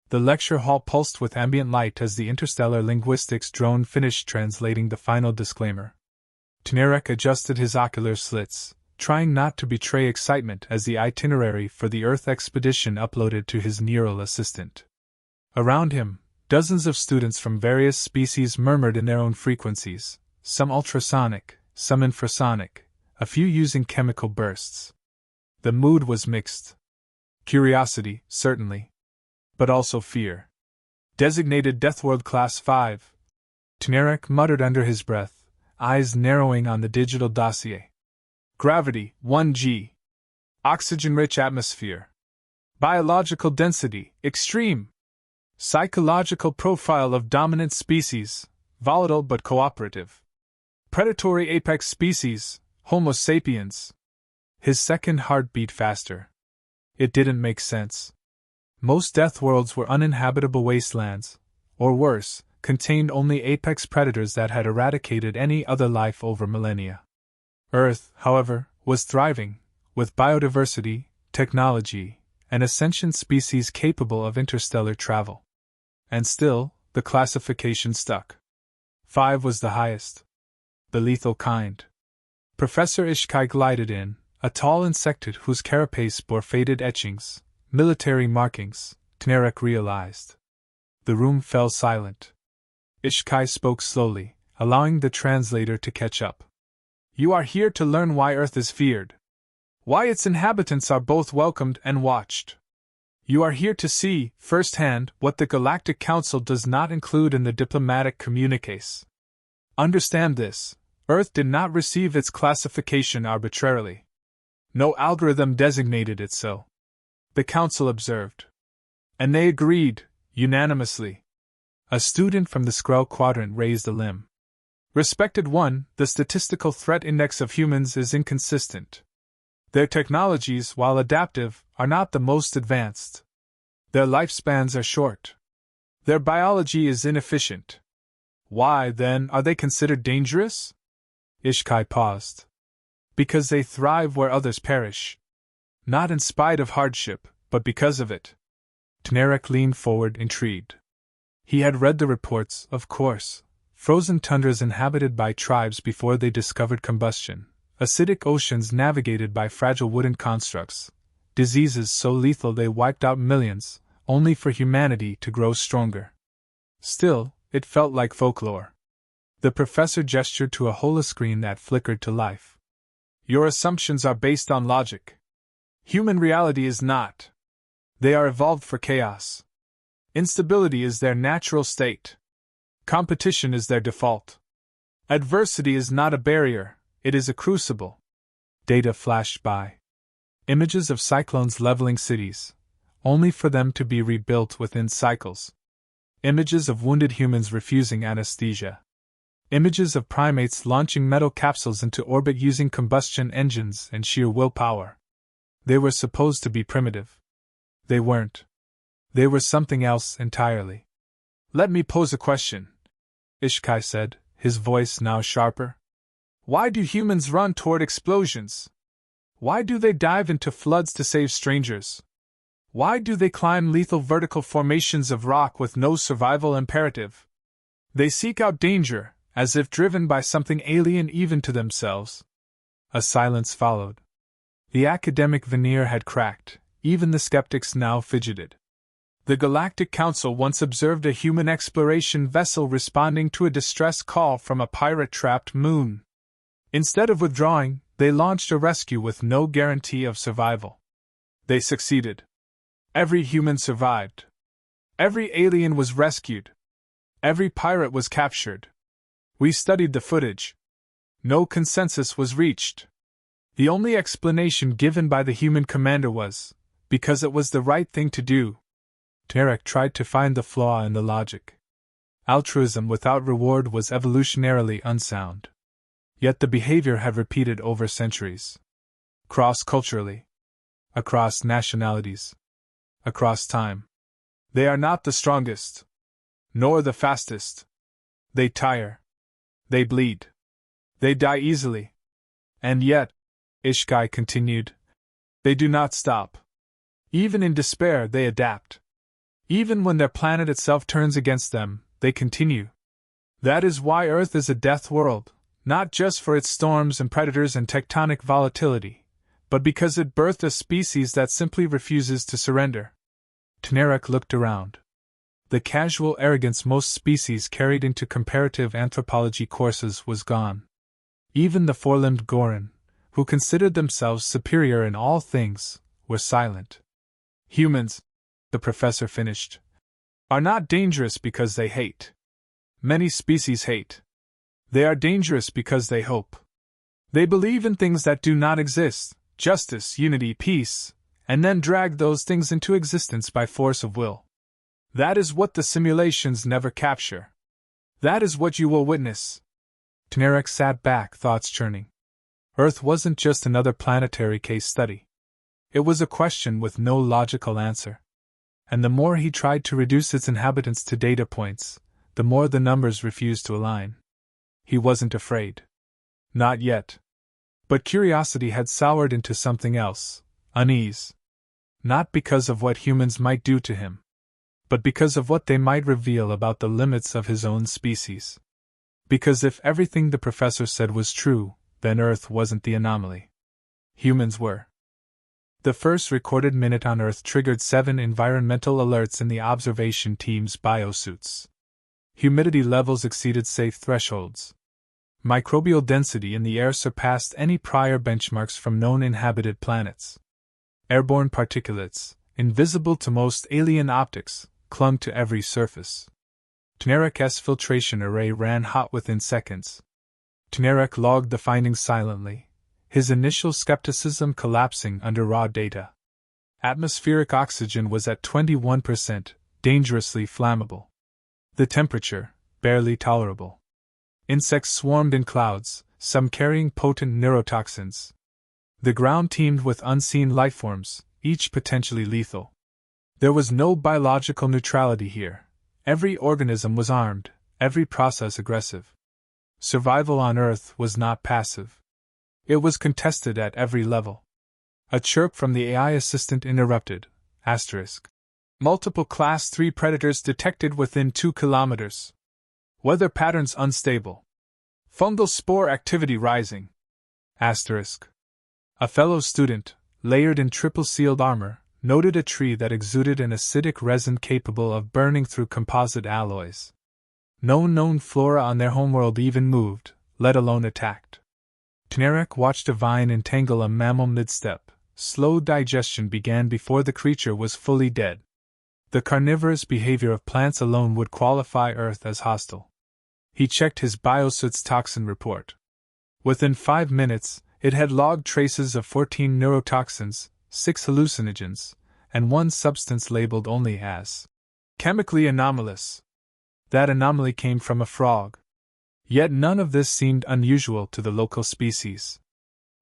The lecture hall pulsed with ambient light as the interstellar linguistics drone finished translating the final disclaimer. Tnerek adjusted his ocular slits, trying not to betray excitement as the itinerary for the Earth expedition uploaded to his neural assistant. Around him, dozens of students from various species murmured in their own frequencies, some ultrasonic, some infrasonic, a few using chemical bursts. The mood was mixed. Curiosity, certainly. But also fear. Designated Deathworld Class 5. Tnerek muttered under his breath, eyes narrowing on the digital dossier. Gravity, 1G. Oxygen-rich atmosphere. Biological density, extreme. Psychological profile of dominant species, volatile but cooperative. Predatory apex species, Homo sapiens. His second heart beat faster. It didn't make sense. Most death worlds were uninhabitable wastelands, or worse, contained only apex predators that had eradicated any other life over millennia. Earth, however, was thriving, with biodiversity, technology, and a sentient species capable of interstellar travel. And still, the classification stuck. 5 was the highest. The lethal kind. Professor Ishkai glided in, a tall insectoid whose carapace bore faded etchings, military markings, Tnerek realized. The room fell silent. Ishkai spoke slowly, allowing the translator to catch up. You are here to learn why Earth is feared. Why its inhabitants are both welcomed and watched. You are here to see, firsthand, what the Galactic Council does not include in the diplomatic communiques. Understand this, Earth did not receive its classification arbitrarily. No algorithm designated it so. The Council observed. And they agreed, unanimously. A student from the Skrull Quadrant raised a limb. Respected one, the statistical threat index of humans is inconsistent. Their technologies, while adaptive, are not the most advanced. Their lifespans are short. Their biology is inefficient. Why, then, are they considered dangerous? Ishkai paused. Because they thrive where others perish. Not in spite of hardship, but because of it. Tnerek leaned forward, intrigued. He had read the reports, of course. Frozen tundras inhabited by tribes before they discovered combustion. Acidic oceans navigated by fragile wooden constructs. Diseases so lethal they wiped out millions, only for humanity to grow stronger. Still, it felt like folklore. The professor gestured to a holoscreen that flickered to life. Your assumptions are based on logic. Human reality is not. They are evolved for chaos. Instability is their natural state. Competition is their default. Adversity is not a barrier, it is a crucible. Data flashed by. Images of cyclones leveling cities, only for them to be rebuilt within cycles. Images of wounded humans refusing anesthesia. Images of primates launching metal capsules into orbit using combustion engines and sheer willpower. They were supposed to be primitive. They weren't. They were something else entirely. Let me pose a question, Ishkai said, his voice now sharper. Why do humans run toward explosions? Why do they dive into floods to save strangers? Why do they climb lethal vertical formations of rock with no survival imperative? They seek out danger, as if driven by something alien even to themselves. A silence followed. The academic veneer had cracked, even the skeptics now fidgeted. The Galactic Council once observed a human exploration vessel responding to a distress call from a pirate-trapped moon. Instead of withdrawing, they launched a rescue with no guarantee of survival. They succeeded. Every human survived. Every alien was rescued. Every pirate was captured. We studied the footage. No consensus was reached. The only explanation given by the human commander was, because it was the right thing to do. Tnerek tried to find the flaw in the logic. Altruism without reward was evolutionarily unsound. Yet the behavior had repeated over centuries. Cross-culturally. Across nationalities. Across time. They are not the strongest. Nor the fastest. They tire. They bleed. They die easily. And yet, Ishkai continued, they do not stop. Even in despair they adapt. Even when their planet itself turns against them, they continue. That is why Earth is a death world, not just for its storms and predators and tectonic volatility, but because it birthed a species that simply refuses to surrender. Tnerek looked around. The casual arrogance most species carried into comparative anthropology courses was gone. Even the four-limbed Gorin, who considered themselves superior in all things, were silent. Humans, the professor finished, are not dangerous because they hate. Many species hate. They are dangerous because they hope. They believe in things that do not exist, justice, unity, peace, and then drag those things into existence by force of will. That is what the simulations never capture. That is what you will witness. Tnerek sat back, thoughts churning. Earth wasn't just another planetary case study. It was a question with no logical answer. And the more he tried to reduce its inhabitants to data points, the more the numbers refused to align. He wasn't afraid. Not yet. But curiosity had soured into something else, unease. Not because of what humans might do to him, but because of what they might reveal about the limits of his own species. Because if everything the professor said was true, then Earth wasn't the anomaly. Humans were. The first recorded minute on Earth triggered 7 environmental alerts in the observation team's biosuits. Humidity levels exceeded safe thresholds. Microbial density in the air surpassed any prior benchmarks from known inhabited planets. Airborne particulates, invisible to most alien optics, clung to every surface. Tnerek's filtration array ran hot within seconds. Tnerek logged the findings silently, his initial skepticism collapsing under raw data. Atmospheric oxygen was at 21%, dangerously flammable. The temperature, barely tolerable. Insects swarmed in clouds, some carrying potent neurotoxins. The ground teemed with unseen lifeforms, each potentially lethal. There was no biological neutrality here. Every organism was armed, every process aggressive. Survival on Earth was not passive. It was contested at every level. A chirp from the AI assistant interrupted. Multiple Class 3 predators detected within 2 kilometers. Weather patterns unstable. Fungal spore activity rising. A fellow student, layered in triple-sealed armor, noted a tree that exuded an acidic resin capable of burning through composite alloys. No known flora on their homeworld even moved, let alone attacked. Tnerek watched a vine entangle a mammal mid-step. Slow digestion began before the creature was fully dead. The carnivorous behavior of plants alone would qualify Earth as hostile. He checked his biosuit's toxin report. Within 5 minutes, it had logged traces of 14 neurotoxins, 6 hallucinogens, and 1 substance labeled only as chemically anomalous. That anomaly came from a frog. Yet none of this seemed unusual to the local species.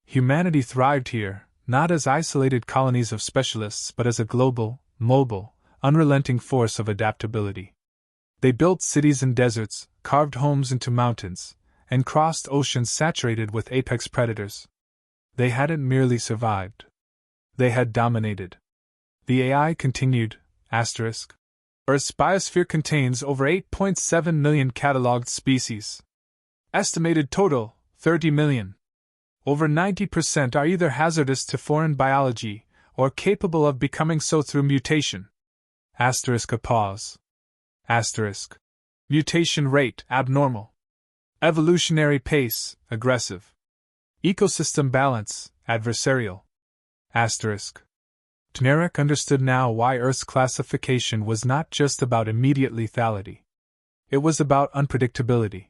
Humanity thrived here, not as isolated colonies of specialists but as a global, mobile, unrelenting force of adaptability. They built cities in deserts, carved homes into mountains, and crossed oceans saturated with apex predators. They hadn't merely survived. They had dominated. The AI continued, Earth's biosphere contains over 8.7 million cataloged species. Estimated total, 30 million. Over 90% are either hazardous to foreign biology, or capable of becoming so through mutation. A pause. Mutation rate, abnormal. Evolutionary pace, aggressive. Ecosystem balance, adversarial. Tnerek understood now why Earth's classification was not just about immediate lethality. It was about unpredictability.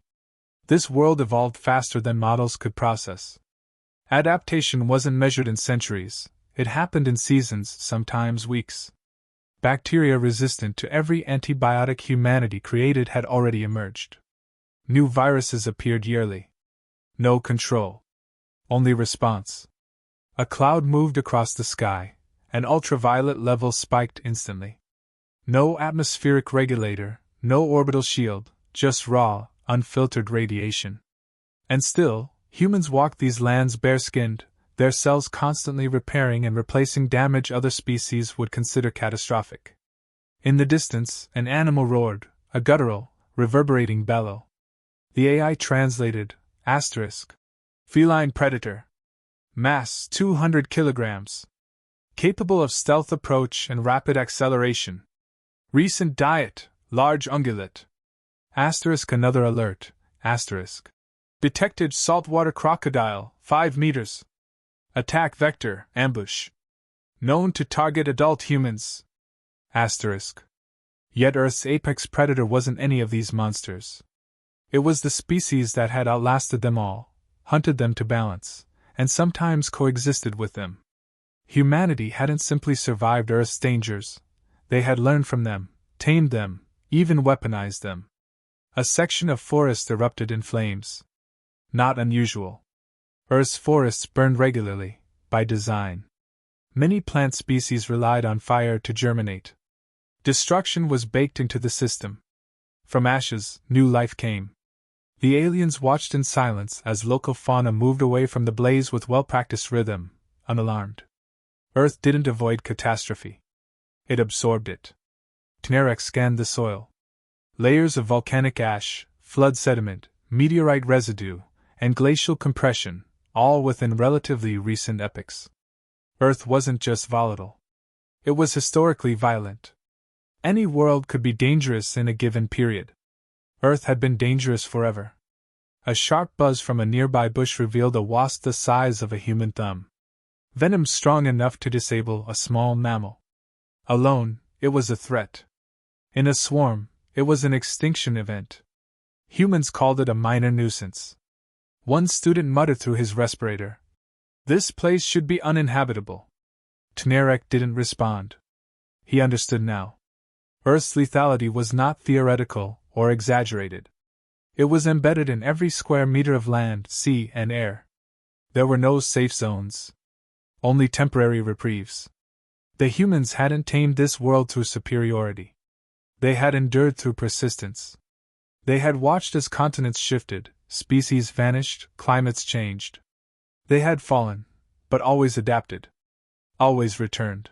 This world evolved faster than models could process. Adaptation wasn't measured in centuries, it happened in seasons, sometimes weeks. Bacteria resistant to every antibiotic humanity created had already emerged. New viruses appeared yearly. No control. Only response. A cloud moved across the sky, and ultraviolet levels spiked instantly. No atmospheric regulator, no orbital shield, just raw, unfiltered radiation. And still, humans walked these lands bare-skinned, their cells constantly repairing and replacing damage other species would consider catastrophic. In the distance, an animal roared, a guttural, reverberating bellow. The AI translated, feline predator. Mass 200 kilograms. Capable of stealth approach and rapid acceleration. Recent diet, large ungulate. Another alert, detected saltwater crocodile, 5 meters. Attack vector, ambush. Known to target adult humans. Yet Earth's apex predator wasn't any of these monsters. It was the species that had outlasted them all, hunted them to balance, and sometimes coexisted with them. Humanity hadn't simply survived Earth's dangers, they had learned from them, tamed them, even weaponized them. A section of forest erupted in flames. Not unusual. Earth's forests burned regularly, by design. Many plant species relied on fire to germinate. Destruction was baked into the system. From ashes, new life came. The aliens watched in silence as local fauna moved away from the blaze with well-practiced rhythm, unalarmed. Earth didn't avoid catastrophe. It absorbed it. Tnerek scanned the soil. Layers of volcanic ash, flood sediment, meteorite residue, and glacial compression, all within relatively recent epochs. Earth wasn't just volatile. It was historically violent. Any world could be dangerous in a given period. Earth had been dangerous forever. A sharp buzz from a nearby bush revealed a wasp the size of a human thumb. Venom strong enough to disable a small mammal. Alone, it was a threat. In a swarm, it was an extinction event. Humans called it a minor nuisance. One student muttered through his respirator, "This place should be uninhabitable." Tnerek didn't respond. He understood now. Earth's lethality was not theoretical or exaggerated. It was embedded in every square meter of land, sea, and air. There were no safe zones. Only temporary reprieves. The humans hadn't tamed this world through superiority. They had endured through persistence. They had watched as continents shifted, species vanished, climates changed. They had fallen, but always adapted. Always returned.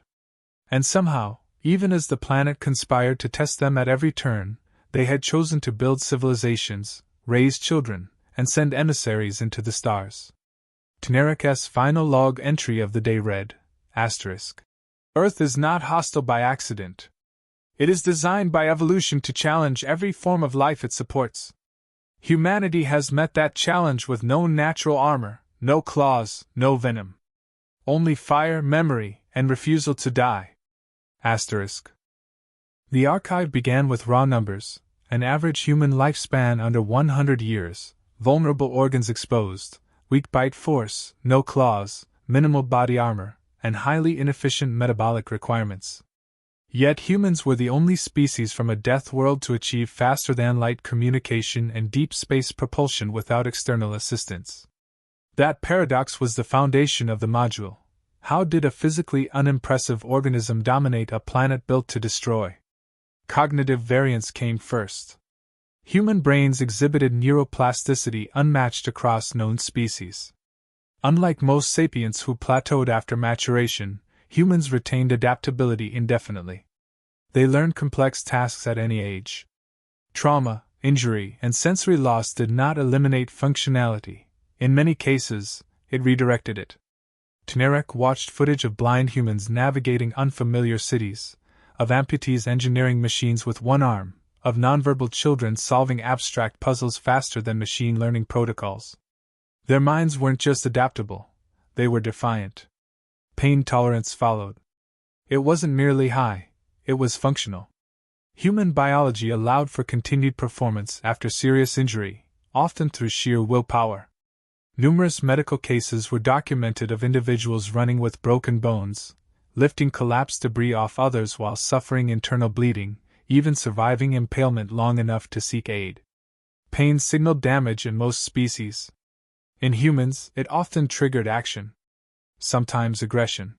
And somehow, even as the planet conspired to test them at every turn, they had chosen to build civilizations, raise children, and send emissaries into the stars. Tnerek's final log entry of the day read, Earth is not hostile by accident. It is designed by evolution to challenge every form of life it supports. Humanity has met that challenge with no natural armor, no claws, no venom. Only fire, memory, and refusal to die. The archive began with raw numbers, an average human lifespan under 100 years, vulnerable organs exposed, weak bite force, no claws, minimal body armor, and highly inefficient metabolic requirements. Yet humans were the only species from a death world to achieve faster-than-light communication and deep space propulsion without external assistance. That paradox was the foundation of the module. How did a physically unimpressive organism dominate a planet built to destroy? Cognitive variance came first. Human brains exhibited neuroplasticity unmatched across known species. Unlike most sapiens who plateaued after maturation, humans retained adaptability indefinitely. They learned complex tasks at any age. Trauma, injury, and sensory loss did not eliminate functionality. In many cases, it redirected it. Tnerek watched footage of blind humans navigating unfamiliar cities, of amputees engineering machines with one arm, of nonverbal children solving abstract puzzles faster than machine learning protocols. Their minds weren't just adaptable, they were defiant. Pain tolerance followed. It wasn't merely high, it was functional. Human biology allowed for continued performance after serious injury, often through sheer willpower. Numerous medical cases were documented of individuals running with broken bones, lifting collapsed debris off others while suffering internal bleeding, even surviving impalement long enough to seek aid. Pain signaled damage in most species. In humans, it often triggered action. Sometimes aggression.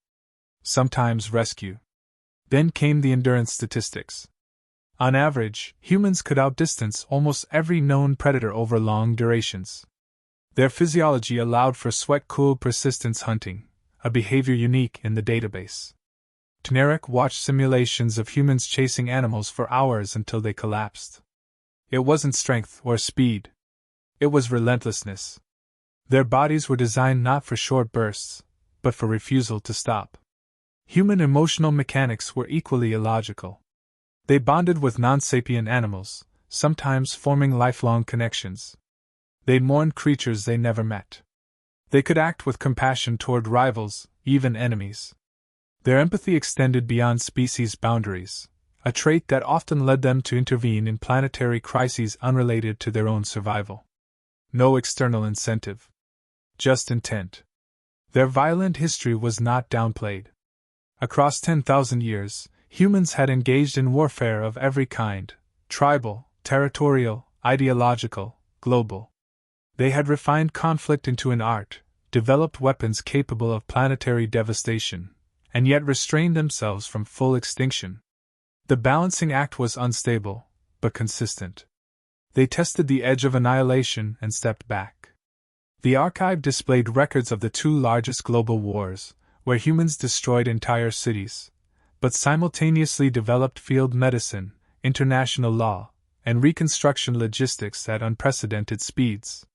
Sometimes rescue. Then came the endurance statistics. On average, humans could outdistance almost every known predator over long durations. Their physiology allowed for sweat-cooled persistence hunting, a behavior unique in the database. Tnarek watched simulations of humans chasing animals for hours until they collapsed. It wasn't strength or speed. It was relentlessness. Their bodies were designed not for short bursts, but for refusal to stop. Human emotional mechanics were equally illogical. They bonded with non-sapient animals, sometimes forming lifelong connections. They mourned creatures they never met. They could act with compassion toward rivals, even enemies. Their empathy extended beyond species boundaries, a trait that often led them to intervene in planetary crises unrelated to their own survival. No external incentive. Just intent. Their violent history was not downplayed. Across 10,000 years, humans had engaged in warfare of every kind: tribal, territorial, ideological, global. They had refined conflict into an art, developed weapons capable of planetary devastation, and yet restrained themselves from full extinction. The balancing act was unstable, but consistent. They tested the edge of annihilation and stepped back. The archive displayed records of the two largest global wars, where humans destroyed entire cities, but simultaneously developed field medicine, international law, and reconstruction logistics at unprecedented speeds.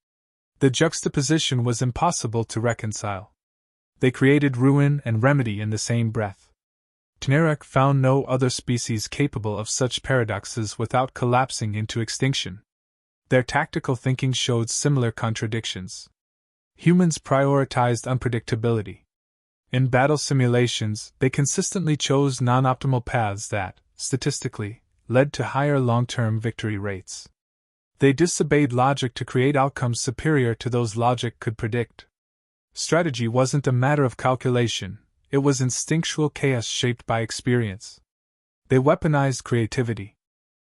The juxtaposition was impossible to reconcile. They created ruin and remedy in the same breath. Tnarek found no other species capable of such paradoxes without collapsing into extinction. Their tactical thinking showed similar contradictions. Humans prioritized unpredictability. In battle simulations, they consistently chose non-optimal paths that, statistically, led to higher long-term victory rates. They disobeyed logic to create outcomes superior to those logic could predict. Strategy wasn't a matter of calculation, it was instinctual chaos shaped by experience. They weaponized creativity.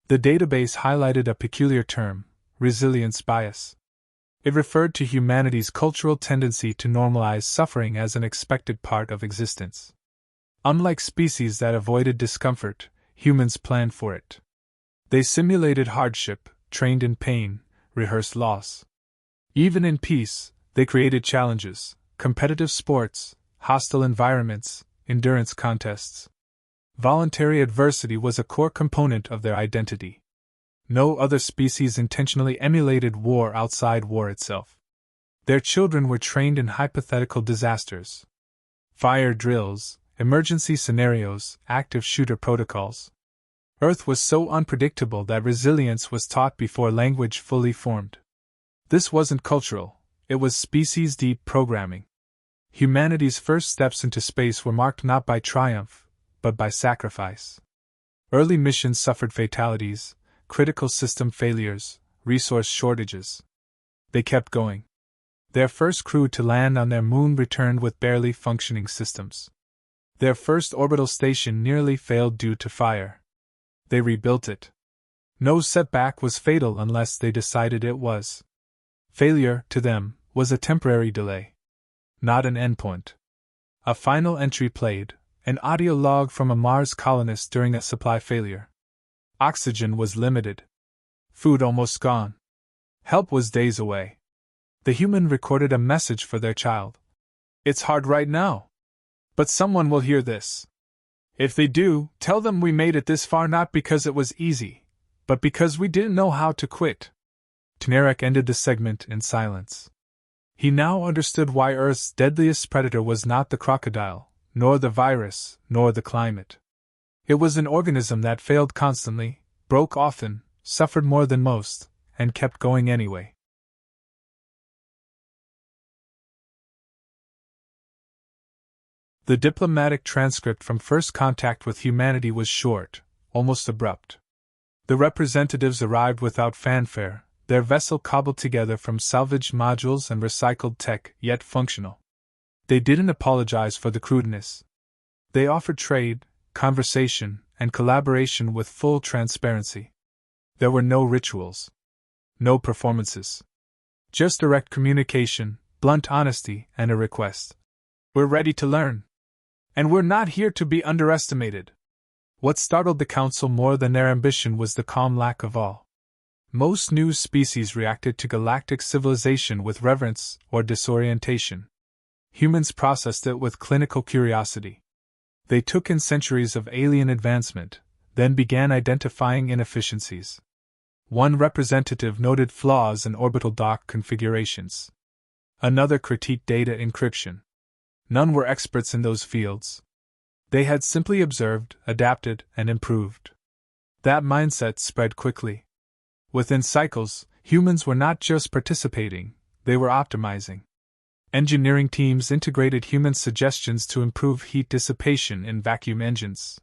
The database highlighted a peculiar term: resilience bias. It referred to humanity's cultural tendency to normalize suffering as an expected part of existence. Unlike species that avoided discomfort, humans planned for it. They simulated hardship, trained in pain, rehearsed loss. Even in peace, they created challenges: competitive sports, hostile environments, endurance contests. Voluntary adversity was a core component of their identity. No other species intentionally emulated war outside war itself. Their children were trained in hypothetical disasters: fire drills, emergency scenarios, active shooter protocols. Earth was so unpredictable that resilience was taught before language fully formed. This wasn't cultural, it was species-deep programming. Humanity's first steps into space were marked not by triumph, but by sacrifice. Early missions suffered fatalities, critical system failures, resource shortages. They kept going. Their first crew to land on their moon returned with barely functioning systems. Their first orbital station nearly failed due to fire. They rebuilt it. No setback was fatal unless they decided it was. Failure, to them, was a temporary delay, not an endpoint. A final entry played, an audio log from a Mars colonist during a supply failure. Oxygen was limited. Food almost gone. Help was days away. The human recorded a message for their child. "It's hard right now. But someone will hear this. If they do, tell them we made it this far not because it was easy, but because we didn't know how to quit." Tnarek ended the segment in silence. He now understood why Earth's deadliest predator was not the crocodile, nor the virus, nor the climate. It was an organism that failed constantly, broke often, suffered more than most, and kept going anyway. The diplomatic transcript from first contact with humanity was short, almost abrupt. The representatives arrived without fanfare, their vessel cobbled together from salvaged modules and recycled tech, yet functional. They didn't apologize for the crudeness. They offered trade, conversation, and collaboration with full transparency. There were no rituals. No performances. Just direct communication, blunt honesty, and a request. "We're ready to learn. And we're not here to be underestimated." What startled the Council more than their ambition was the calm lack of awe. Most new species reacted to galactic civilization with reverence or disorientation. Humans processed it with clinical curiosity. They took in centuries of alien advancement, then began identifying inefficiencies. One representative noted flaws in orbital dock configurations. Another critiqued data encryption. None were experts in those fields. They had simply observed, adapted, and improved. That mindset spread quickly. Within cycles, humans were not just participating, they were optimizing. Engineering teams integrated human suggestions to improve heat dissipation in vacuum engines.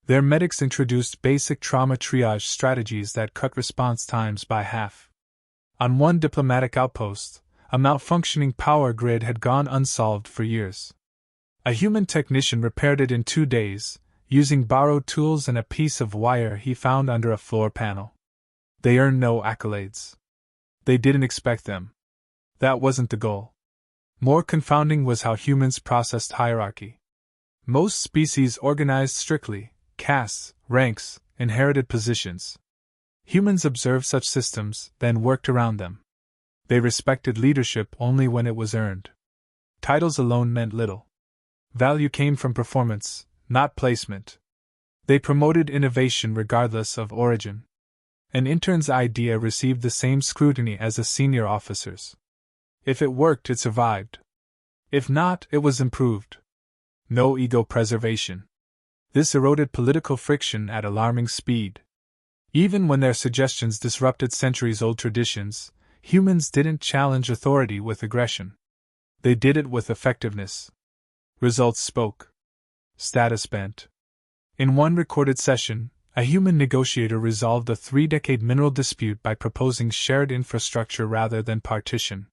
Their medics introduced basic trauma triage strategies that cut response times by half. On one diplomatic outpost, a malfunctioning power grid had gone unsolved for years. A human technician repaired it in 2 days, using borrowed tools and a piece of wire he found under a floor panel. They earned no accolades. They didn't expect them. That wasn't the goal. More confounding was how humans processed hierarchy. Most species organized strictly: castes, ranks, inherited positions. Humans observed such systems, then worked around them. They respected leadership only when it was earned. Titles alone meant little. Value came from performance, not placement. They promoted innovation regardless of origin. An intern's idea received the same scrutiny as a senior officer's. If it worked, it survived. If not, it was improved. No ego preservation. This eroded political friction at alarming speed. Even when their suggestions disrupted centuries-old traditions, humans didn't challenge authority with aggression. They did it with effectiveness. Results spoke. Status bent. In one recorded session, a human negotiator resolved a 3-decade mineral dispute by proposing shared infrastructure rather than partition.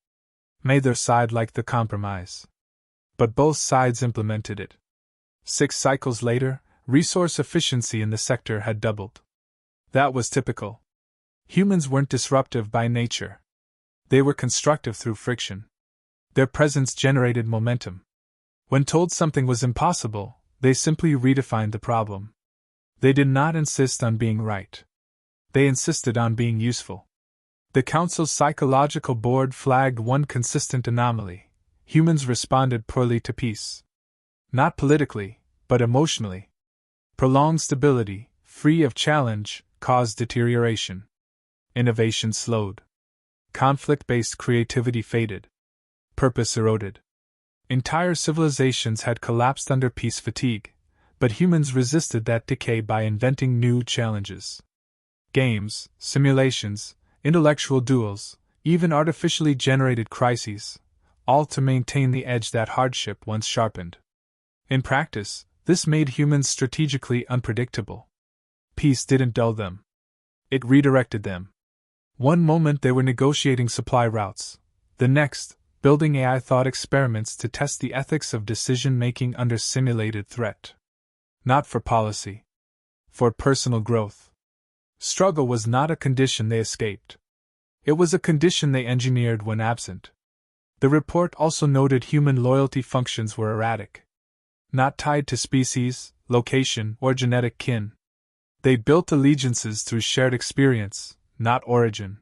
Neither side liked the compromise. But both sides implemented it. 6 cycles later, resource efficiency in the sector had doubled. That was typical. Humans weren't disruptive by nature. They were constructive through friction. Their presence generated momentum. When told something was impossible, they simply redefined the problem. They did not insist on being right. They insisted on being useful. The Council's psychological board flagged one consistent anomaly: humans responded poorly to peace. Not politically, but emotionally. Prolonged stability, free of challenge, caused deterioration. Innovation slowed. Conflict-based creativity faded. Purpose eroded. Entire civilizations had collapsed under peace fatigue, but humans resisted that decay by inventing new challenges. Games, simulations, intellectual duels, even artificially generated crises, all to maintain the edge that hardship once sharpened. In practice, this made humans strategically unpredictable. Peace didn't dull them. It redirected them. One moment they were negotiating supply routes, the next, building AI thought experiments to test the ethics of decision-making under simulated threat. Not for policy. For personal growth. Struggle was not a condition they escaped. It was a condition they engineered when absent. The report also noted human loyalty functions were erratic. Not tied to species, location, or genetic kin. They built allegiances through shared experience, not origin.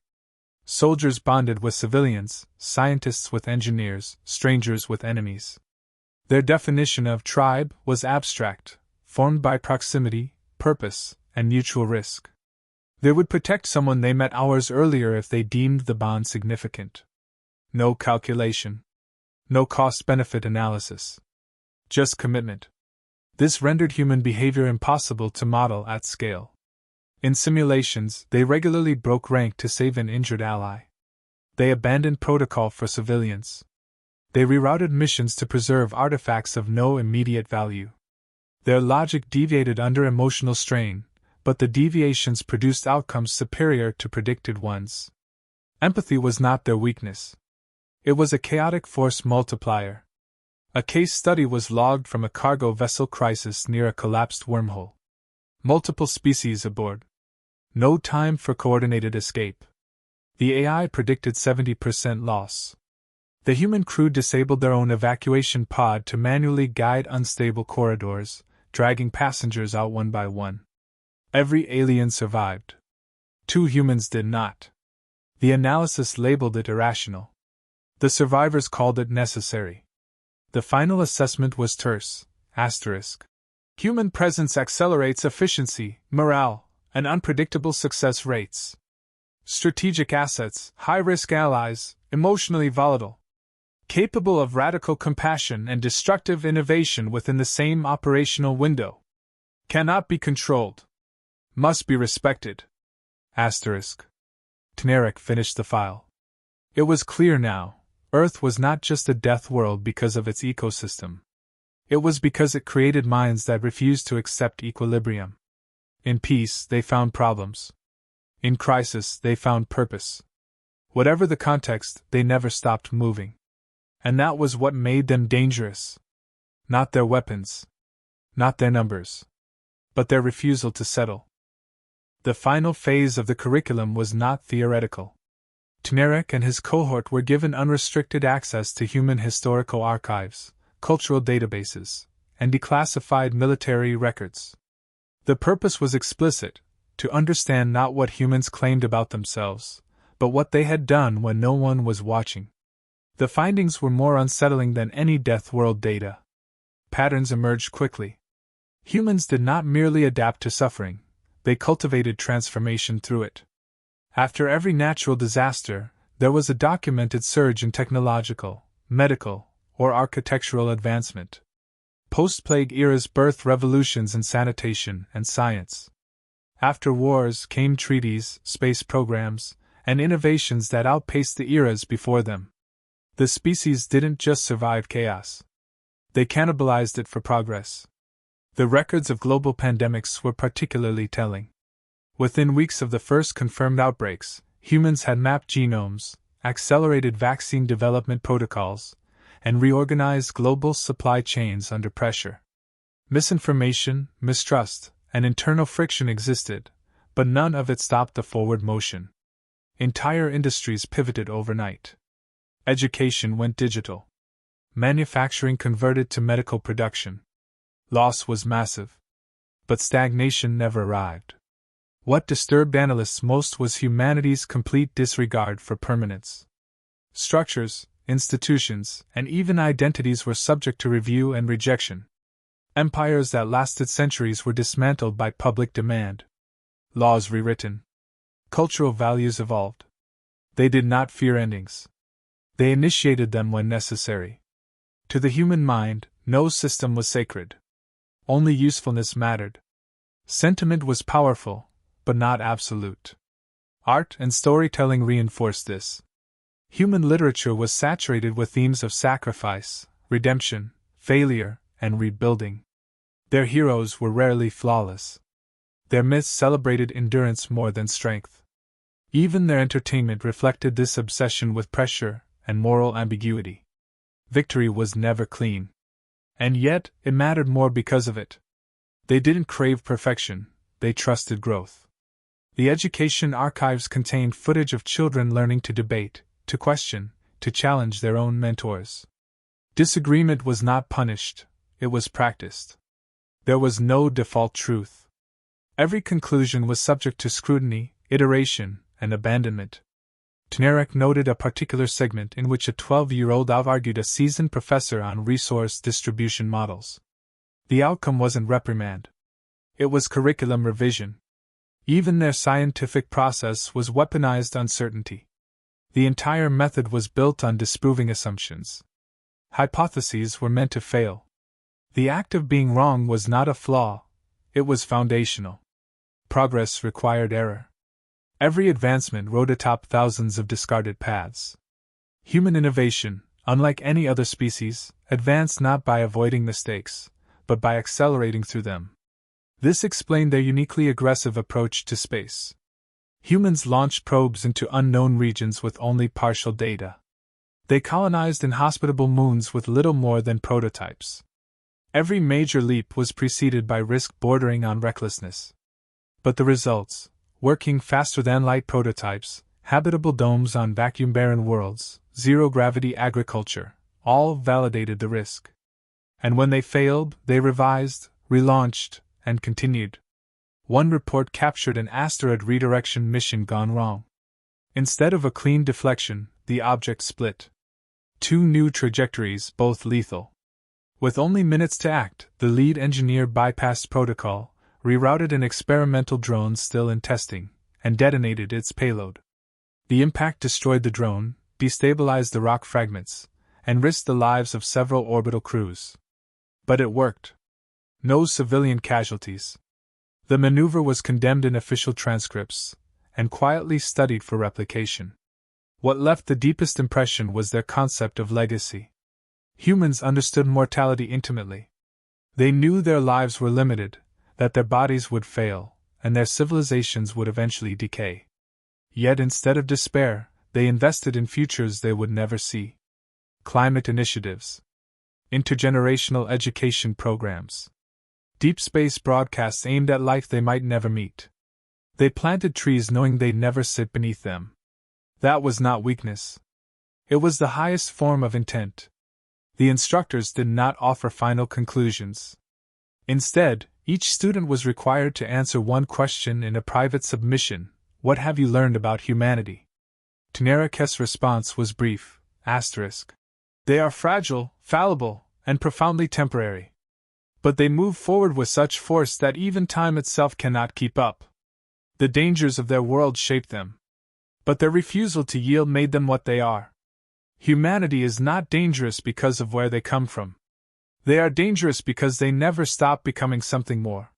Soldiers bonded with civilians, scientists with engineers, strangers with enemies. Their definition of tribe was abstract, formed by proximity, purpose, and mutual risk. They would protect someone they met hours earlier if they deemed the bond significant. No calculation. No cost-benefit analysis. Just commitment. This rendered human behavior impossible to model at scale. In simulations, they regularly broke rank to save an injured ally. They abandoned protocol for civilians. They rerouted missions to preserve artifacts of no immediate value. Their logic deviated under emotional strain, but the deviations produced outcomes superior to predicted ones. Empathy was not their weakness. It was a chaotic force multiplier. A case study was logged from a cargo vessel crisis near a collapsed wormhole. Multiple species aboard. No time for coordinated escape. The AI predicted 70% loss. The human crew disabled their own evacuation pod to manually guide unstable corridors, dragging passengers out one by one. Every alien survived. 2 humans did not. The analysis labeled it irrational. The survivors called it necessary. The final assessment was terse, asterisk. Human presence accelerates efficiency, morale, and unpredictable success rates. Strategic assets, high-risk allies, emotionally volatile. Capable of radical compassion and destructive innovation within the same operational window. Cannot be controlled. Must be respected. Asterisk. Tnarek finished the file. It was clear now, Earth was not just a death world because of its ecosystem. It was because it created minds that refused to accept equilibrium. In peace, they found problems. In crisis, they found purpose. Whatever the context, they never stopped moving. And that was what made them dangerous. Not their weapons. Not their numbers. But their refusal to settle. The final phase of the curriculum was not theoretical. Tnarek and his cohort were given unrestricted access to human historical archives, cultural databases, and declassified military records. The purpose was explicit: to understand not what humans claimed about themselves, but what they had done when no one was watching. The findings were more unsettling than any Death World data. Patterns emerged quickly. Humans did not merely adapt to suffering, they cultivated transformation through it. After every natural disaster, there was a documented surge in technological, medical, or architectural advancement. Post-plague eras birthed revolutions in sanitation and science. After wars came treaties, space programs, and innovations that outpaced the eras before them. The species didn't just survive chaos. They cannibalized it for progress. The records of global pandemics were particularly telling. Within weeks of the first confirmed outbreaks, humans had mapped genomes, accelerated vaccine development protocols, and reorganized global supply chains under pressure. Misinformation, mistrust, and internal friction existed, but none of it stopped the forward motion. Entire industries pivoted overnight. Education went digital. Manufacturing converted to medical production. Loss was massive. But stagnation never arrived. What disturbed analysts most was humanity's complete disregard for permanence. Structures, institutions, and even identities were subject to review and rejection. Empires that lasted centuries were dismantled by public demand. Laws rewritten. Cultural values evolved. They did not fear endings. They initiated them when necessary. To the human mind, no system was sacred. Only usefulness mattered. Sentiment was powerful, but not absolute. Art and storytelling reinforced this. Human literature was saturated with themes of sacrifice, redemption, failure, and rebuilding. Their heroes were rarely flawless. Their myths celebrated endurance more than strength. Even their entertainment reflected this obsession with pressure and moral ambiguity. Victory was never clean. And yet, it mattered more because of it. They didn't crave perfection, they trusted growth. The education archives contained footage of children learning to debate, to question, to challenge their own mentors. Disagreement was not punished, it was practiced. There was no default truth. Every conclusion was subject to scrutiny, iteration, and abandonment. Tnarek noted a particular segment in which a 12-year-old out-argued a seasoned professor on resource distribution models. The outcome wasn't reprimand. It was curriculum revision. Even their scientific process was weaponized uncertainty. The entire method was built on disproving assumptions. Hypotheses were meant to fail. The act of being wrong was not a flaw, it was foundational. Progress required error. Every advancement rode atop thousands of discarded paths. Human innovation, unlike any other species, advanced not by avoiding mistakes, but by accelerating through them. This explained their uniquely aggressive approach to space. Humans launched probes into unknown regions with only partial data. They colonized inhospitable moons with little more than prototypes. Every major leap was preceded by risk bordering on recklessness. But the results, working faster than light prototypes, habitable domes on vacuum-barren worlds, zero-gravity agriculture, all validated the risk. And when they failed, they revised, relaunched, and continued. One report captured an asteroid redirection mission gone wrong. Instead of a clean deflection, the object split. 2 new trajectories, both lethal. With only minutes to act, the lead engineer bypassed protocol, rerouted an experimental drone still in testing, and detonated its payload. The impact destroyed the drone, destabilized the rock fragments, and risked the lives of several orbital crews. But it worked. No civilian casualties. The maneuver was condemned in official transcripts, and quietly studied for replication. What left the deepest impression was their concept of legacy. Humans understood mortality intimately. They knew their lives were limited, that their bodies would fail, and their civilizations would eventually decay. Yet instead of despair, they invested in futures they would never see. Climate initiatives. Intergenerational education programs. Deep space broadcasts aimed at life they might never meet. They planted trees knowing they'd never sit beneath them. That was not weakness. It was the highest form of intent. The instructors did not offer final conclusions. Instead, each student was required to answer one question in a private submission: "What have you learned about humanity?" Tnerek's response was brief: "They are fragile, fallible, and profoundly temporary. But they move forward with such force that even time itself cannot keep up. The dangers of their world shaped them. But their refusal to yield made them what they are. Humanity is not dangerous because of where they come from. They are dangerous because they never stop becoming something more."